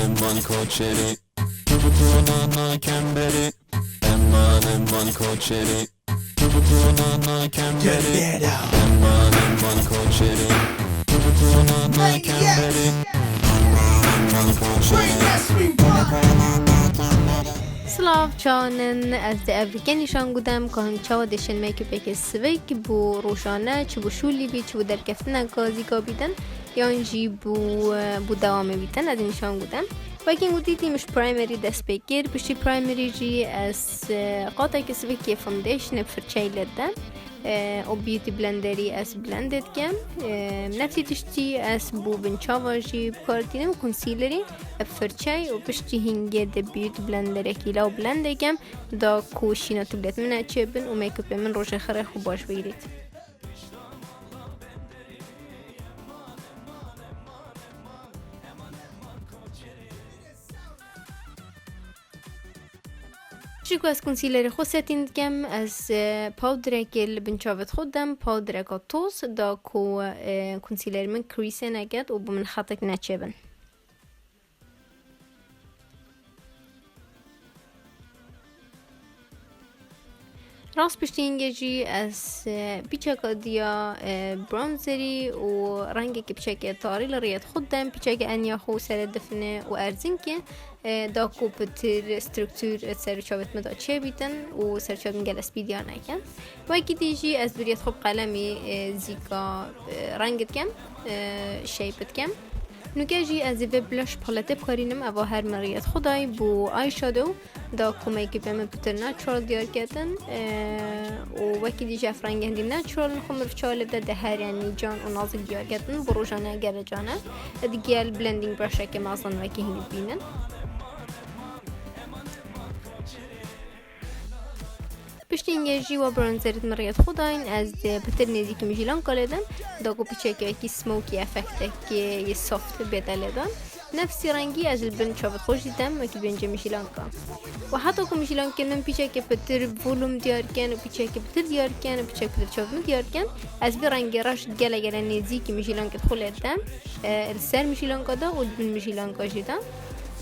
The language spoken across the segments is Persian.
من کوچری تو بتونا نکم بری من کوچری تو بتونا نکم بری من کوچری تو بتونا نکم بری من کوچری سلاف چانن از افریقا نشان گودم که چاو دشن میکپ یک سویک بو روشانه چه بو شولی بی چه بو در کفتن کازی کا بیدن یا انجی بو دوامه بیدن از نشان گودم و اگه این دیدی مش پرایمری دست بگیر بشی پرایمری جی از قاطع که سویک فوندیشن فرچه لدن او بیوتی بلندری از بلندت کم نفسی تشتی از بو بنچاواجی بکارتینم کنسیلری فرچه و پشتی هنگه ده بیوتی بلندری کیلا و بلنده کم دا کوشینا تبلت من اچه بن و میکپ من روش خره خوب باش بگیرید. شکو از کنسیلر خود ستین کم از پاودر که بنچاوت خودم پاودر که توس دا کو کنسیلر من کریسه نگد و بمن خطک نچه بن. راست پشتی اینگه از پیچه دیا برانزری و رنگی که پیچه تاری لریت خودم پیچه انیا خو سر دفنه و ارزین که دا کوپتر استرکتور سرچاوت مدا چه بیتن و سرچاوت مگل اسپیدیا نکن و اکی دیجی از بریت خوب قلمی زیکا رنگت کم شیپت کم نوگه از وی بلاش پالته بکارینم اوا هر مریت خدای بو آی شادو دا کمیکی به من پتر ناترال دیار کردن و وکی دیجه افرنگ هندی ناترال خمرف چاله ده هر یعنی جان و نازک دیار کردن بروجانه گر جانه دیگه بلندینگ برشه که مازن وکی هندی بینن پشت اینگه و برانزرت مریت خداین از پتر نزیک میشیلان کالدن داگو پیچه که یکی سموکی افکته که یه سافت بدالدن نفسی رنگی از البن شافت خوش دیدم و که بینجا میشیلان کام و حتی که میشیلان کنم پیچه که پتر ولوم دیار کن و پیچه که پتر دیار کن و پیچه که پتر شافت دیار کن از بی رنگی راش گله نزیک میشیلان که خولدم السر میشیلان کدا و البن میشیلان کاجیدم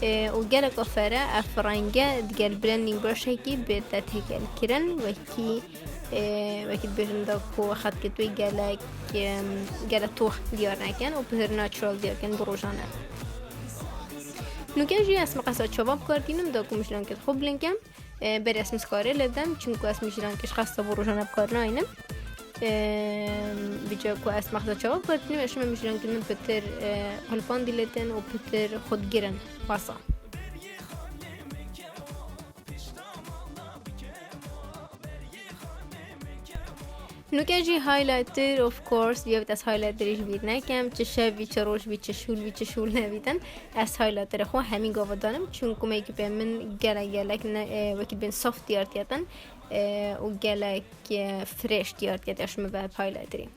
و گله کافره افرنگه دیگر بلندینگ برشه کی به تهیه کردن وکی برنده کو خط کتوی گله توخ دیار نکن و پر ناترال دیار کن بروجانه نوکه جی اسم قصد شباب کردیم دا کو میشلان که خوب لنگم بر اسم سکاره لدم چون کو اسم میشلان که خسته بروجانه بکار ناینم بیچاره کو اسم قصد شباب کردیم اشم میشلان که من پتر هلپان دیلتن و پتر خود گیرن واسه نوکه جی هایلایتر of course بیاید از هایلایترش بید نکم چه شوی چه روش بید چه شول نبیدن از هایلایتر خو همین گاوا دارم چون که میکپ من گلک وکی بین سافت دیارت کردن و گلک فرش دیارت کردش من به هایلایتری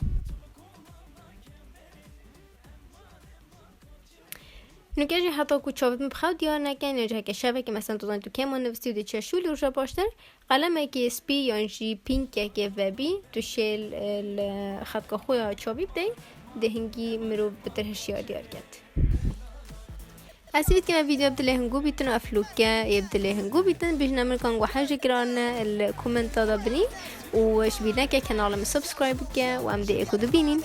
نوکه جی حتی کو چاوت مبخواد دیار نکن یا جه که شوه که مثلا تو کمان نوستی و ده چه شولی روشا باشتر قلمه که اسپی یا جی پینک که وبی تو شیل خط که خویا چاوی بده ده هنگی مرو بترهشیار دیار کرد اسید که ویدیو بدله هنگو بیتن و افلوکه یبدله هنگو بیتن بیشنا مرکان و حاجه کرانه الکومنت دادا بنی و شبیرنه که کانالم سبسکرایب که و هم ده اکو دو بینین